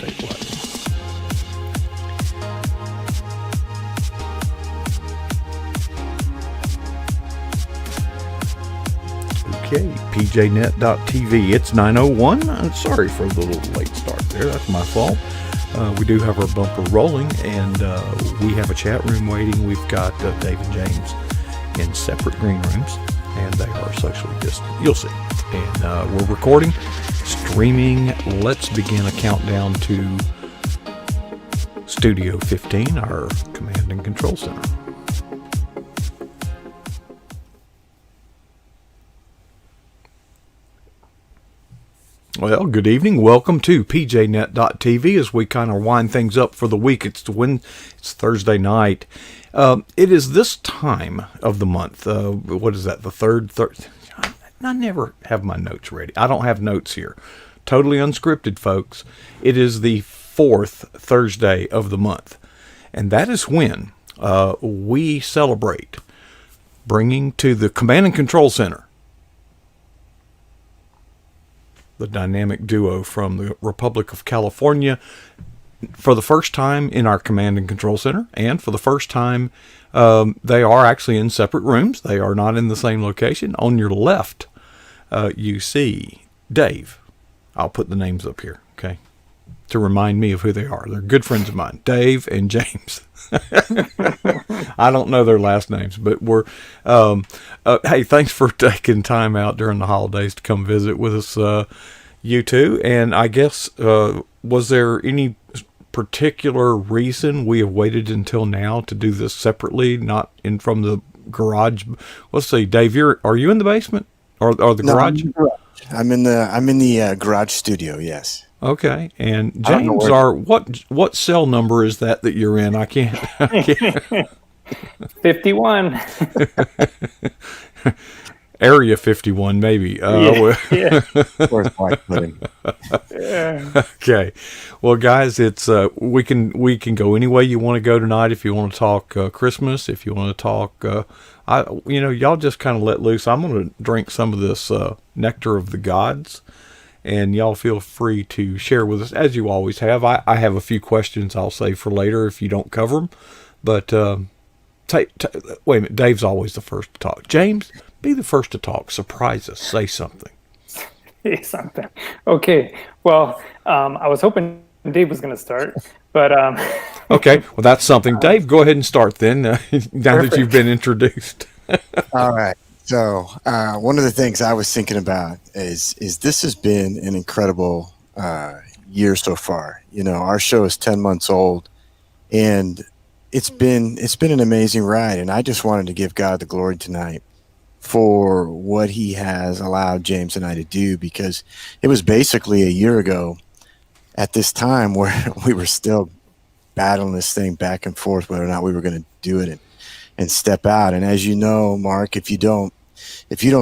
say play. Okay, pjnet.tv. It's 9:01. I'm sorry for the little late start there. That's my fault. We do have our bumper rolling, and we have a chat room waiting. We've got Dave and James in separate green rooms, and they are socially distant. You'll see. And we're recording, streaming. Let's begin a countdown to Studio 15, our command and control center. Well, good evening. Welcome to pjnet.tv as we kind of wind things up for the week. It's Thursday night. It is this time of the month. What is that? The third? I never have my notes ready. I don't have notes here. Totally unscripted, folks. It is the fourth Thursday of the month. And that is when we celebrate bringing to the Command and Control Center the dynamic duo from the Republic of California for the first time in our Command and Control Center, and for the first time they are actually in separate rooms. They are not in the same location. On your left, you see Dave. I'll put the names up here, okay, to remind me of who they are. They're good friends of mine, Dave and James. I don't know their last names, but we're hey, thanks for taking time out during the holidays to come visit with us, you two. And I guess was there any particular reason we have waited until now to do this separately, not in from the garage? Let's see, Dave, are you in the basement or the garage? I'm in the garage studio. Yes. Okay, and James, what cell number is that you're in? I can't. 51. Area 51, maybe. Yeah. Okay. Well, guys, it's we can go any way you want to go tonight. If you want to talk Christmas, if you want to talk, y'all just kind of let loose. I'm going to drink some of this nectar of the gods. And y'all feel free to share with us, as you always have. I have a few questions I'll save for later if you don't cover them. But wait a minute, Dave's always the first to talk. James, be the first to talk. Surprise us. Say something. Say something. Okay. Well, I was hoping Dave was going to start, but... Okay. Well, that's something. Dave, go ahead and start then, now that you've been introduced. All right. So one of the things I was thinking about is this has been an incredible year so far. You know, our show is 10 months old, and it's been an amazing ride. And I just wanted to give God the glory tonight for what He has allowed James and I to do, because it was basically a year ago at this time where we were still battling this thing back and forth whether or not we were going to do it and step out. And as you know, Mark, if you don't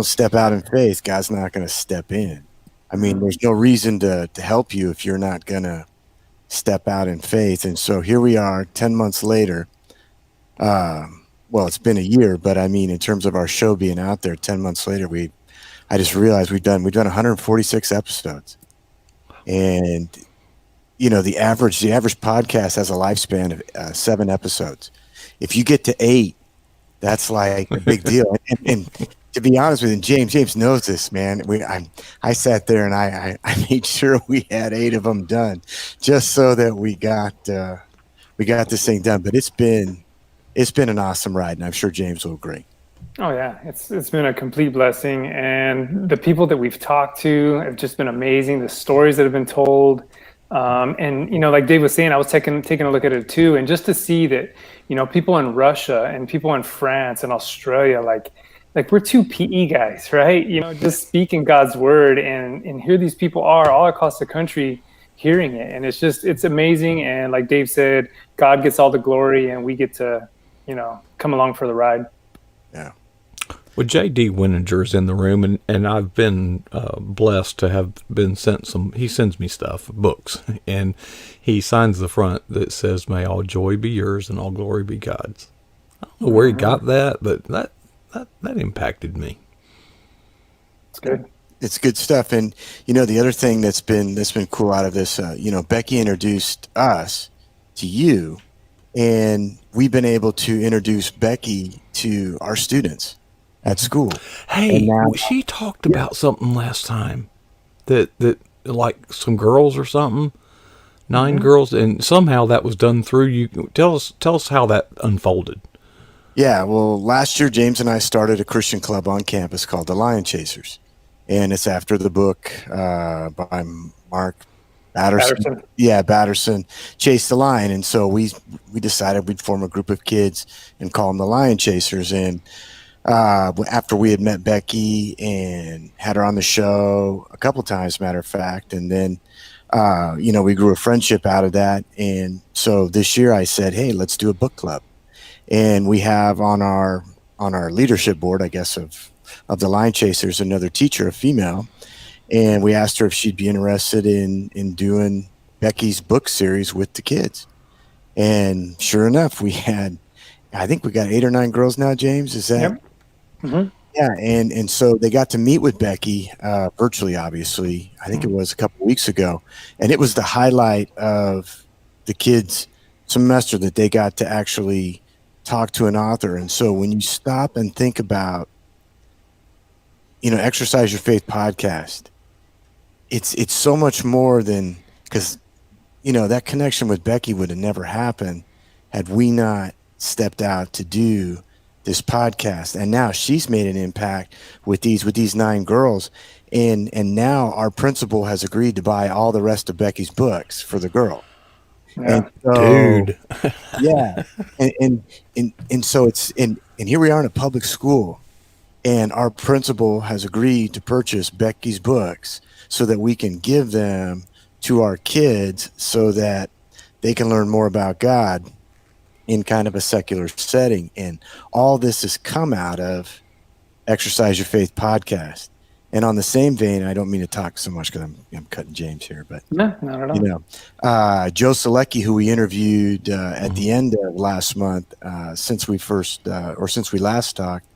step out in faith, God's not going to step in. I mean, there's no reason to help you if you're not going to step out in faith. And so here we are 10 months later. Well, it's been a year, but I mean, in terms of our show being out there 10 months later, I just realized we've done 146 episodes. And you know, the average podcast has a lifespan of 7 episodes. If you get to 8, that's like a big deal. And to be honest with you, James knows this, man. I sat there and I made sure we had 8 of them done, just so that we got this thing done. But it's been an awesome ride, and I'm sure James will agree. Oh yeah, it's been a complete blessing, and the people that we've talked to have just been amazing. The stories that have been told. And, you know, like Dave was saying, I was taking a look at it too. And just to see that, you know, people in Russia and people in France and Australia, like we're 2 PE guys, right? You know, just speaking God's word, and here these people are all across the country hearing it. And it's amazing. And like Dave said, God gets all the glory and we get to, you know, come along for the ride. Yeah. Well, J.D. Winninger is in the room, and I've been blessed to have been sent he sends me stuff, books, and he signs the front that says, "May all joy be yours and all glory be God's." I don't know where he got that, but that impacted me. It's good. It's good stuff. And the other thing that's been cool out of this, Becky introduced us to you, and we've been able to introduce Becky to our students at school. And Hey, now, she talked yeah, about something last time that like some girls or something, 9 girls, and somehow that was done through you. Tell us how that unfolded. yeah. Well, last year James and I started a Christian club on campus called the Lion Chasers, and it's after the book by Mark Batterson. Patterson. Yeah, Batterson, Chase the Lion. And so we decided we'd form a group of kids and call them the Lion Chasers. And after we had met Becky and had her on the show a couple times, matter of fact, and then we grew a friendship out of that. And so this year I said, hey, let's do a book club. And we have on our leadership board, I guess, of the Lion Chasers, another teacher, a female, and we asked her if she'd be interested in doing Becky's book series with the kids. And sure enough, I think we got 8 or 9 girls now, James. Is that? Yep. Hmm. Yeah. And so they got to meet with Becky virtually, obviously. I think it was a couple of weeks ago. And it was the highlight of the kids' semester that they got to actually talk to an author. And so when you stop and think about, Exercise Your Faith podcast, it's so much more than, because that connection with Becky would have never happened had we not stepped out to do this podcast. And now she's made an impact with these 9 girls, and now our principal has agreed to buy all the rest of Becky's books for the girl. Yeah. And so, Dude. yeah, and so and here we are in a public school, and our principal has agreed to purchase Becky's books so that we can give them to our kids so that they can learn more about God in kind of a secular setting. And all this has come out of Exercise Your Faith podcast. And on the same vein, I don't mean to talk so much because I'm cutting James here, but No, not at all. Joe Selecki, who we interviewed at the end of last month, since we last talked,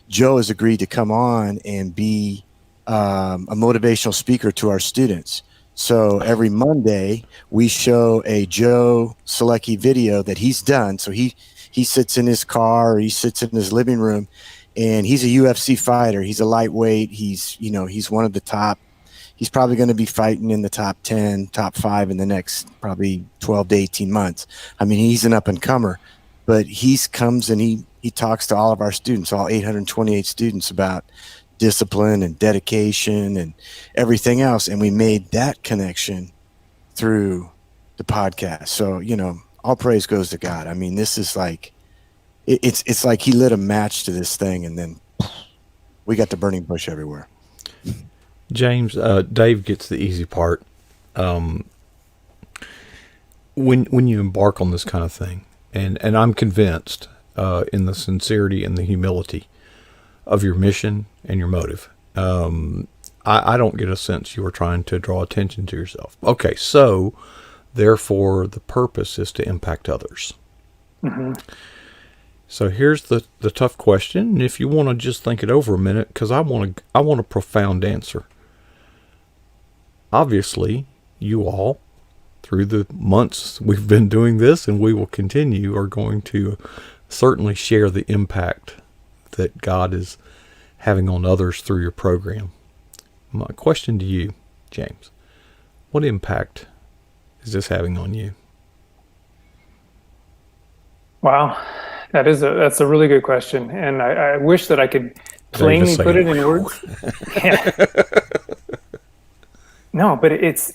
Joe has agreed to come on and be a motivational speaker to our students. So every Monday we show a Joe Selecki video that he's done. So he sits in his car, or he sits in his living room, and he's a UFC fighter. He's a lightweight. He's one of the top. He's probably going to be fighting in the top 10, top 5 in the next probably 12 to 18 months. I mean, he's an up and comer, but he comes and he talks to all of our students, all 828 students, about discipline and dedication and everything else. And we made that connection through the podcast. So, all praise goes to God. I mean, this is like, it's like he lit a match to this thing, and then we got the burning bush everywhere. James, Dave gets the easy part. When you embark on this kind of thing, and I'm convinced in the sincerity and the humility of your mission and your motive, I don't get a sense you are trying to draw attention to yourself. Okay, so therefore the purpose is to impact others. Mm-hmm. So here's the tough question, and if you want to just think it over a minute, because I want a profound answer. Obviously, you all, through the months we've been doing this, and we will continue, are going to certainly share the impact that God is having on others through your program. My question to you, James, what impact is this having on you? Wow. That's a really good question. And I wish that I could plainly put it in words. Yeah. No, but it's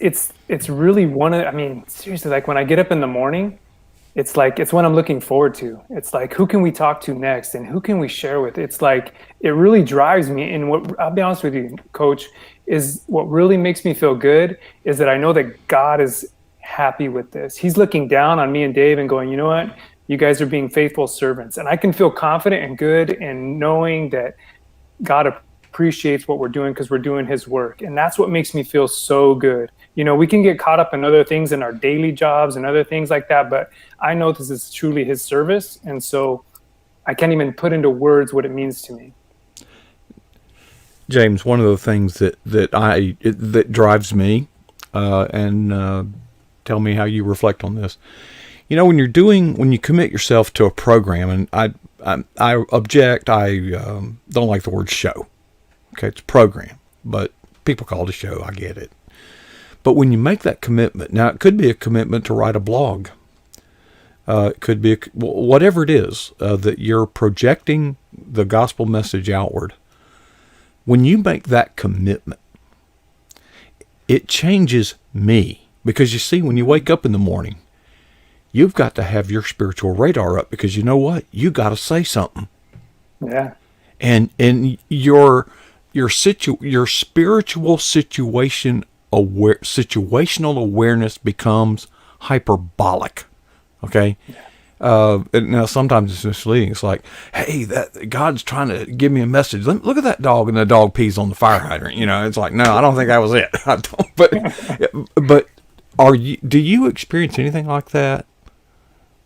really seriously, like when I get up in the morning, it's what I'm looking forward to. It's like, who can we talk to next, and who can we share with? It's like, it really drives me. And what, I'll be honest with you, Coach, is what really makes me feel good is that I know that God is happy with this. He's looking down on me and Dave and going, you know what? You guys are being faithful servants. And I can feel confident and good in knowing that God appreciates what we're doing because we're doing his work. And that's what makes me feel so good. We can get caught up in other things in our daily jobs and other things like that, but I know this is truly his service. And so I can't even put into words what it means to me. James, one of the things that drives me, and tell me how you reflect on this. You know, when you commit yourself to a program, and I object. I don't like the word show. Okay, it's a program, but people call it a show. I get it. But when you make that commitment, now it could be a commitment to write a blog. It could be whatever it is that you're projecting the gospel message outward. When you make that commitment, it changes me. Because you see, when you wake up in the morning, you've got to have your spiritual radar up, because you know what? You got to say something. Yeah. And your spiritual situational awareness becomes hyperbolic. Okay. Now sometimes it's misleading. It's like, hey, that God's trying to give me a message. Look at that dog, and the dog pees on the fire hydrant. You know, it's like, no, I don't think that was it. I don't. But do you experience anything like that?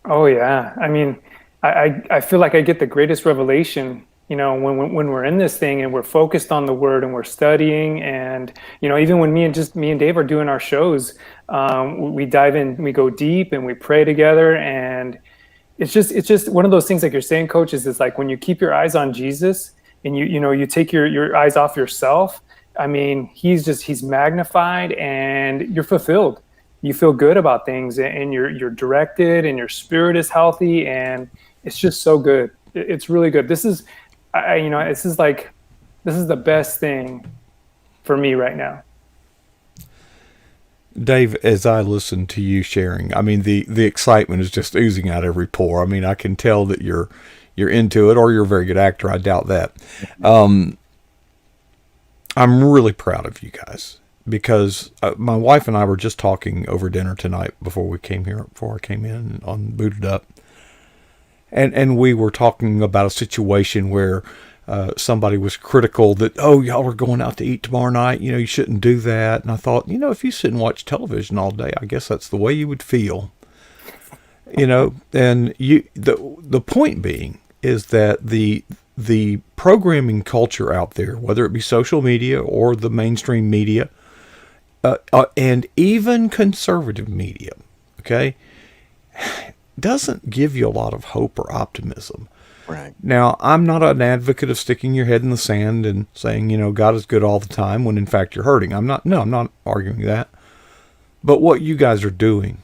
Oh yeah. I mean, I feel like I get the greatest revelation, you know, when we're in this thing and we're focused on the word and we're studying, and, you know, even when me and Dave are doing our shows, we dive in, we go deep and we pray together. And it's just one of those things, like you're saying, Coach, is it's like when you keep your eyes on Jesus and you take your eyes off yourself. I mean, he's magnified and you're fulfilled. You feel good about things, and you're directed, and your spirit is healthy, and it's just so good. It's really good. This is the best thing for me right now. Dave, as I listen to you sharing, I mean, the excitement is just oozing out every pore. I mean, I can tell that you're into it, or you're a very good actor. I doubt that. I'm really proud of you guys, because my wife and I were just talking over dinner tonight before I came in on Booted Up. And we were talking about a situation where somebody was critical that, oh, y'all are going out to eat tomorrow night. You know, you shouldn't do that. And I thought, you know, if you sit and watch television all day, I guess that's the way you would feel. You know, and the point being is that the programming culture out there, whether it be social media or the mainstream media, and even conservative media, okay, doesn't give you a lot of hope or optimism. Right. Now, I'm not an advocate of sticking your head in the sand and saying, you know, God is good all the time when in fact you're hurting. I'm not arguing that. But what you guys are doing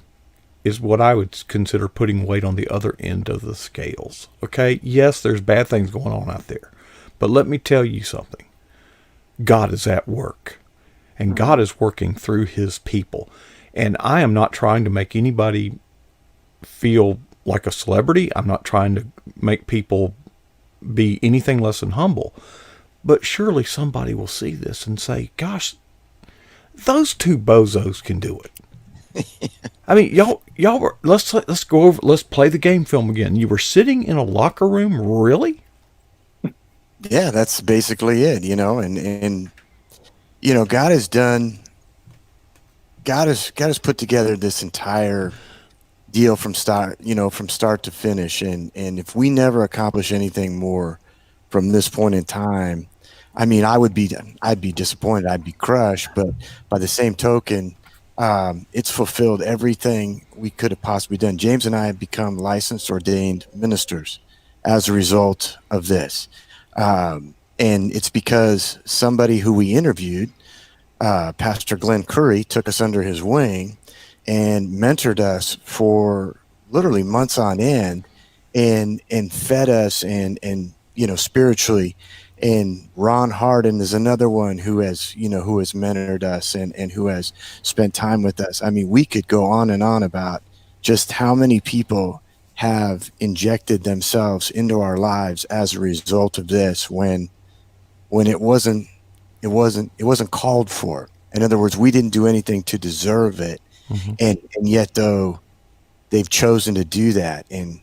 is what I would consider putting weight on the other end of the scales. Okay? Yes, there's bad things going on out there. But let me tell you something. God is at work. And God is working through his people. And I am not trying to make anybody feel like a celebrity. I'm not trying to make people be anything less than humble. But surely somebody will see this and say, gosh, those two bozos can do it. I mean, y'all were, let's go over, let's play the game film again. You were sitting in a locker room, really? Yeah, that's basically it, you know, and you know, God has put together this entire deal from start to finish. And if we never accomplish anything more from this point in time, I mean, I'd be disappointed. I'd be crushed. But by the same token, it's fulfilled everything we could have possibly done. James and I have become licensed, ordained ministers as a result of this. And it's because somebody who we interviewed, Pastor Glenn Curry, took us under his wing and mentored us for literally months on end, and fed us and you know, spiritually. And Ron Harden is another one who has mentored us and who has spent time with us. I mean, we could go on and on about just how many people have injected themselves into our lives as a result of this when it wasn't called for. In other words, we didn't do anything to deserve it. Mm-hmm. And yet though they've chosen to do that, and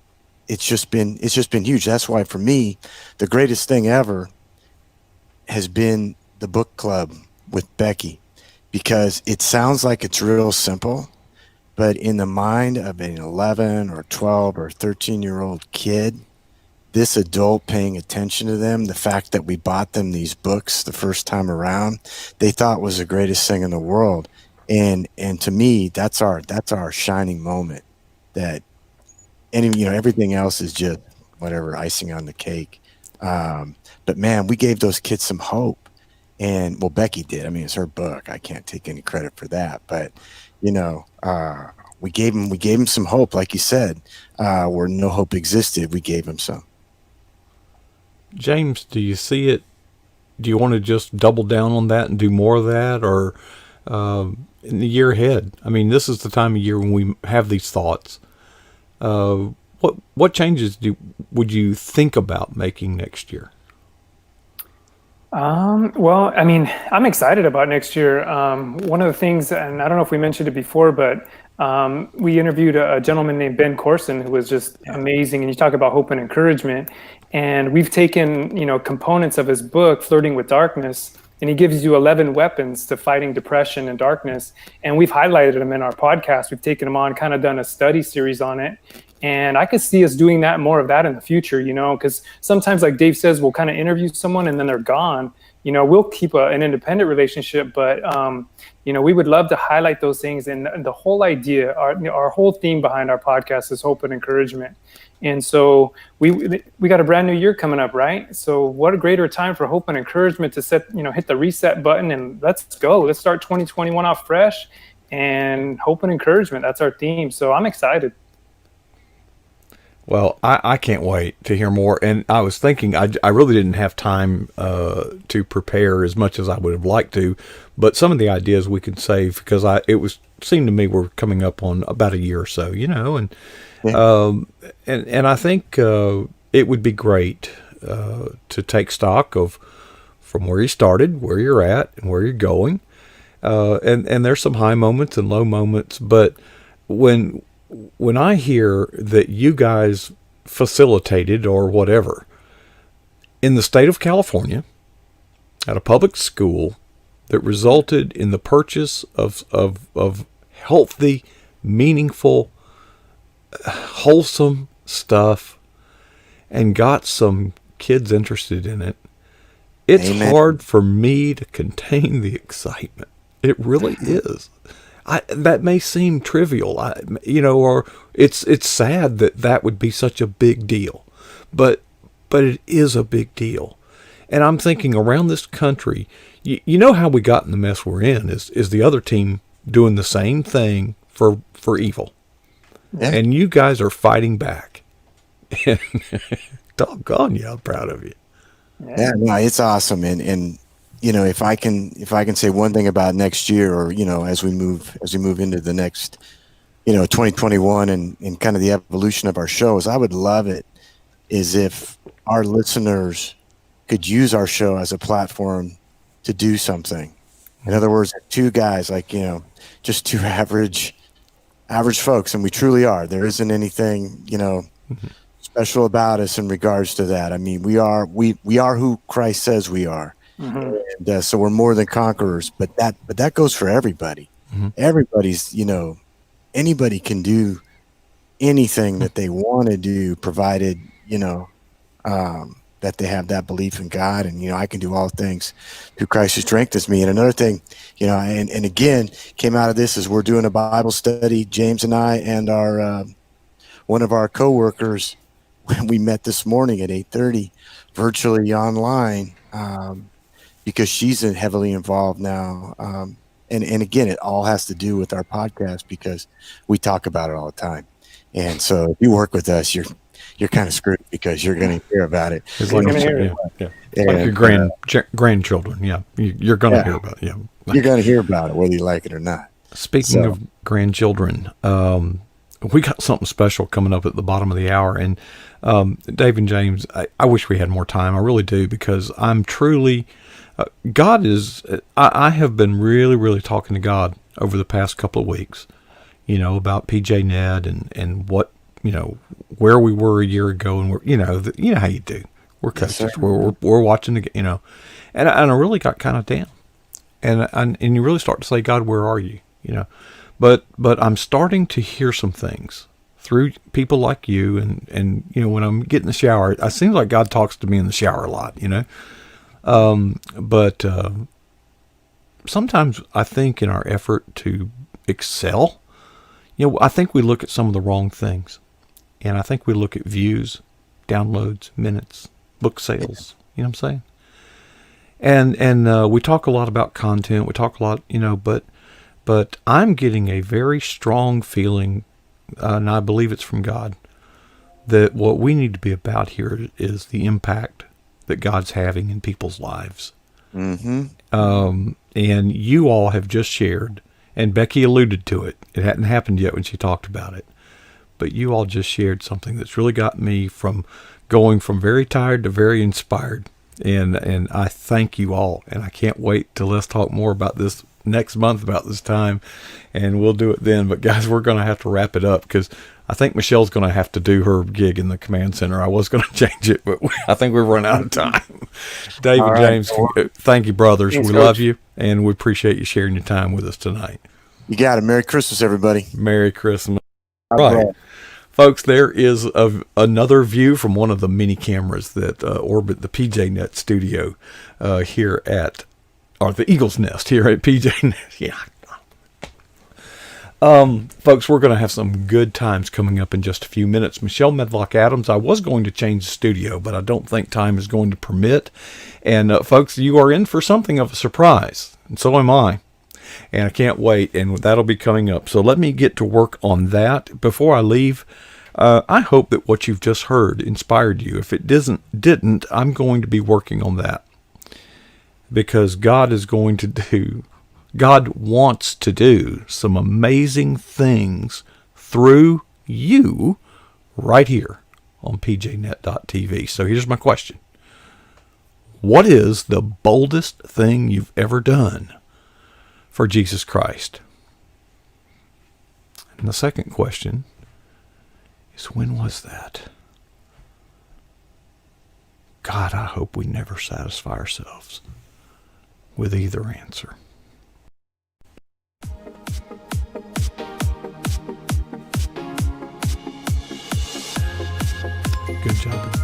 it's just been huge. That's why for me, the greatest thing ever has been the book club with Becky, because it sounds like it's real simple, but in the mind of an 11 or 12 or 13-year-old kid, this adult paying attention to them, the fact that we bought them these books the first time around, they thought was the greatest thing in the world. And to me, that's our shining moment. That everything else is just whatever, icing on the cake. But man, we gave those kids some hope. And well, Becky did. I mean, it's her book. I can't take any credit for that. But we gave them some hope, like you said, where no hope existed. We gave them some. James, do you see it? Do you want to just double down on that and do more of that, or in the year ahead? I mean, this is the time of year when we have these thoughts. What changes would you think about making next year? Well, I mean, I'm excited about next year. One of the things, and I don't know if we mentioned it before, but we interviewed a gentleman named Ben Corson, who was just amazing. And you talk about hope and encouragement. And we've taken, components of his book, Flirting with Darkness, and he gives you 11 weapons to fighting depression and darkness. And we've highlighted them in our podcast. We've taken them on, kind of done a study series on it. And I could see us doing more of that in the future, because sometimes, like Dave says, we'll kind of interview someone and then they're gone. We'll keep an independent relationship, but, we would love to highlight those things. And the whole idea, our whole theme behind our podcast is hope and encouragement. And so we got a brand new year coming up, right? So what a greater time for hope and encouragement to hit the reset button and let's go. Let's start 2021 off fresh, and hope and encouragement. That's our theme. So I'm excited. Well, I can't wait to hear more. And I was thinking, I really didn't have time to prepare as much as I would have liked to, but some of the ideas we could save, because seemed to me we're coming up on about a year or so, and I think it would be great to take stock of from where you started, where you're at, and where you're going. And there's some high moments and low moments, but when I hear that you guys facilitated or whatever in the state of California at a public school that resulted in the purchase of healthy, meaningful, wholesome stuff and got some kids interested in it, it's Amen. hard for me to contain the excitement. It really is. That may seem trivial, or it's sad that would be such a big deal, but it is a big deal. And I'm thinking around this country, you know how we got in the mess we're in is the other team doing the same thing for evil. Yeah. And you guys are fighting back. And doggone you, I'm proud of you. Yeah, no, it's awesome. And if I can say one thing about next year, or as we move into the next 2021 and kind of the evolution of our shows, I would love it is if our listeners could use our show as a platform to do something. In other words, two guys, like just two average folks, and we truly are. There isn't anything special about us in regards to that. I mean, we are who Christ says we are. Mm-hmm. And so we're more than conquerors, but that goes for everybody. Mm-hmm. Everybody's, anybody can do anything that they want to do, provided, that they have that belief in God. And, I can do all things through Christ who strengthens me. And another thing, and again, came out of this is we're doing a Bible study, James and I, and our, one of our coworkers, we met this morning at 8:30 virtually online, because she's heavily involved now. And again, it all has to do with our podcast because we talk about it all the time. And so if you work with us, you're kind of screwed because you're going to hear about it. It's like, your grandchildren. Yeah. You're going to hear about it. Yeah. You're going to hear about it, whether you like it or not. Speaking of grandchildren, we got something special coming up at the bottom of the hour. And Dave and James, I wish we had more time. I really do, because I'm truly... God is, I have been really, really talking to God over the past couple of weeks, about PJNet and what, where we were a year ago, and we're, how you do. We're coaches. Yes, we're watching the, and I really got kind of down, and you really start to say, God, where are you? But I'm starting to hear some things through people like you, and when I'm getting in the shower, it seems like God talks to me in the shower a lot, but sometimes I think in our effort to excel, I think we look at some of the wrong things, and I think we look at views, downloads, minutes, book sales. You know what I'm saying? And we talk a lot about content. We talk a lot, but I'm getting a very strong feeling, and I believe it's from God, that what we need to be about here is the impact that God's having in people's lives. Mm-hmm. And you all have just shared, and Becky alluded to it. It hadn't happened yet when she talked about it, but you all just shared something that's really got me from going from very tired to very inspired. And I thank you all, and I can't wait till let's talk more about this next month about this time, and we'll do it then. But guys, we're going to have to wrap it up because I think Michelle's going to have to do her gig in the command center. I was going to change it, but I think we've run out of time. David, right, James, thank you, brothers. Thanks, we Coach. love you, and we appreciate you sharing your time with us tonight. You got it. Merry Christmas, everybody. Merry Christmas. Right. Folks, there is another view from one of the many cameras that orbit the PJNet studio here or the Eagle's Nest here at PJNet. Yeah. Folks, we're going to have some good times coming up in just a few minutes. Michelle Medlock Adams, I was going to change the studio, but I don't think time is going to permit. And folks, you are in for something of a surprise, and so am I. And I can't wait, and that'll be coming up. So let me get to work on that. Before I leave, I hope that what you've just heard inspired you. If it didn't, I'm going to be working on that. Because God wants to do some amazing things through you right here on pjnet.tv. So here's my question. What is the boldest thing you've ever done for Jesus Christ? And the second question is, when was that? God, I hope we never satisfy ourselves with either answer. Good job.